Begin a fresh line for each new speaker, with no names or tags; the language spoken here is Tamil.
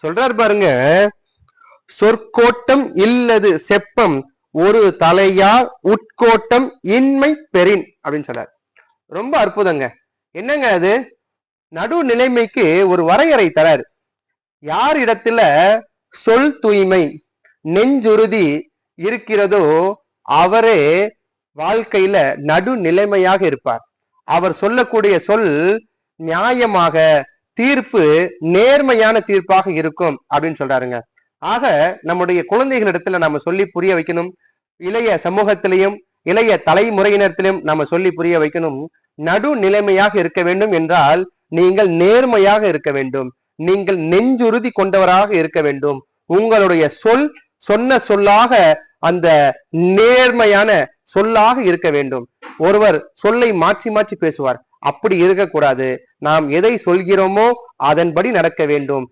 சொல்றாரு பாருங்க, சொற்கோட்டம் இல்லது செப்பம் ஒரு தலையார் உட்கோட்டம் இன்மை பெறின் அப்படின்னு சொல்றாரு. ரொம்ப அற்புதங்க. என்னங்க அது? நடுநிலைமைக்கு ஒரு வரையறை தராரு. யார் இடத்துல சொல் தூய்மை நெஞ்சுறுதி இருக்கிறதோ அவரே வாழ்க்கையில நடுநிலைமையாக இருப்பார். அவர் சொல்லக்கூடிய சொல் நியாயமாக, தீர்ப்பு நேர்மையான தீர்ப்பாக இருக்கும் அப்படின்னு சொல்றாருங்க. ஆக நம்முடைய குழந்தைகளிடத்துல நம்ம சொல்லி புரிய வைக்கணும். இளைய சமூகத்திலையும் இளைய தலைமுறையினத்திலும் நம்ம சொல்லி புரிய வைக்கணும். நடுநிலைமையாக இருக்க வேண்டும் என்றால் நீங்கள் நேர்மையாக இருக்க வேண்டும், நீங்கள் நெஞ்சுறுதி கொண்டவராக இருக்க வேண்டும். உங்களுடைய சொல் சொன்ன சொல்லாக அந்த நேர்மையான சொல்லாக இருக்க வேண்டும். ஒருவர் சொல்லை மாற்றி மாற்றி பேசுவார், அப்படி இருக்கக்கூடாது. நாம் எதை சொல்கிறோமோ அதன்படி நடக்க வேண்டும்.